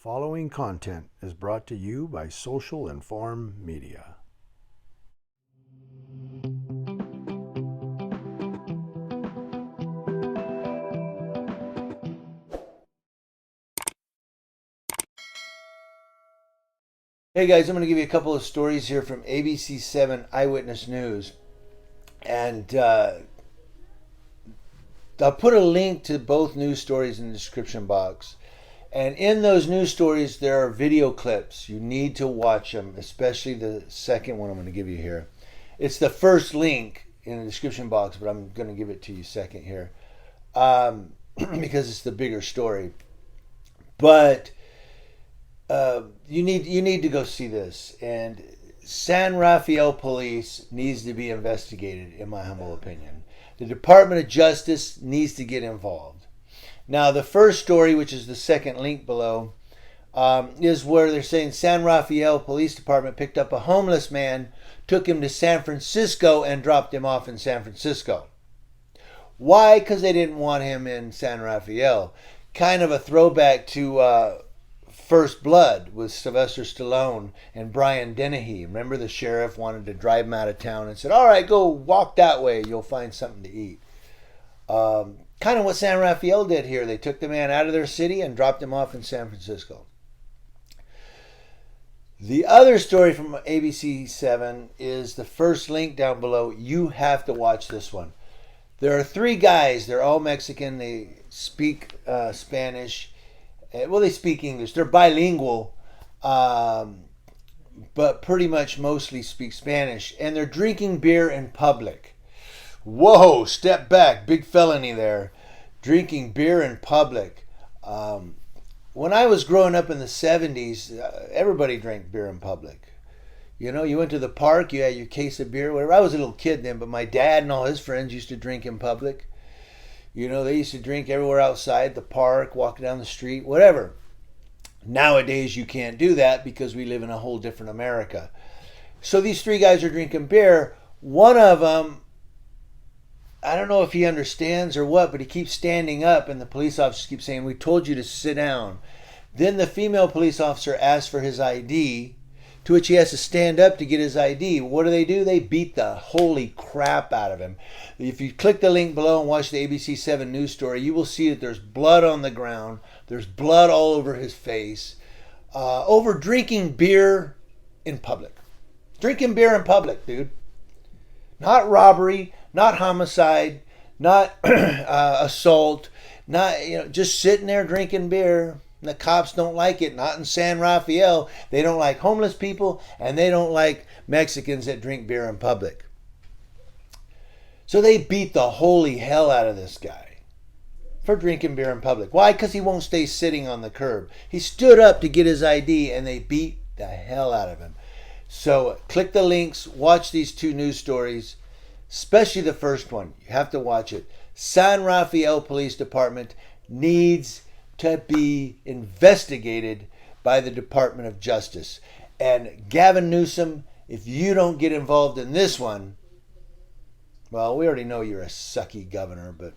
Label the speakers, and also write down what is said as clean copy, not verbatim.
Speaker 1: following content is brought to you by Social Inform Media.
Speaker 2: Hey guys, I'm going to give you a couple of stories here from ABC7 Eyewitness News. And I'll put a link to both news stories in the description box. And in those news stories, there are video clips. You need to watch them, especially the second one I'm going to give you here. It's the first link in the description box, but I'm going to give it to you second here because it's the bigger story. But you need to go see this. And San Rafael Police needs to be investigated, in my humble opinion. The Department of Justice needs to get involved. Now, the first story, which is the second link below, is where they're saying San Rafael Police Department picked up a homeless man, took him to San Francisco, and dropped him off in San Francisco. Why? Because they didn't want him in San Rafael. Kind of a throwback to First Blood with Sylvester Stallone and Brian Dennehy. Remember, the sheriff wanted to drive him out of town and said, all right, go walk that way. You'll find something to eat. Kind of what San Rafael did here. They took the man out of their city and dropped him off in San Francisco. The other story from ABC7 is the first link down below. You have to watch this one. There are three guys. They're all Mexican. They speak Spanish. Well, they speak English. They're bilingual, but pretty much mostly speak Spanish. And they're drinking beer in public. Whoa, step back. Big felony there. Drinking beer in public. When I was growing up in the 70s, everybody drank beer in public. You know, you went to the park, you had your case of beer, whatever. I was a little kid then, but my dad and all his friends used to drink in public. You know, they used to drink everywhere outside, the park, walking down the street, whatever. Nowadays, you can't do that because we live in a whole different America. So these three guys are drinking beer. One of them, I don't know if he understands or what, but he keeps standing up, and the police officers keep saying, we told you to sit down. Then the female police officer asks for his ID, to which he has to stand up to get his ID. What do? They beat the holy crap out of him. If you click the link below and watch the ABC7 news story, you will see that there's blood on the ground. There's blood all over his face over drinking beer in public. Drinking beer in public, dude. Not robbery, not homicide, not assault, not just sitting there drinking beer. The cops don't like it, not in San Rafael. They don't like homeless people, and they don't like Mexicans that drink beer in public. So they beat the holy hell out of this guy for drinking beer in public. Why? Because he won't stay sitting on the curb. He stood up to get his ID, and they beat the hell out of him. So click the links, watch these two news stories, especially the first one. You have to watch it. San Rafael Police Department needs to be investigated by the Department of Justice. And Gavin Newsom, if you don't get involved in this one, well, we already know you're a sucky governor, but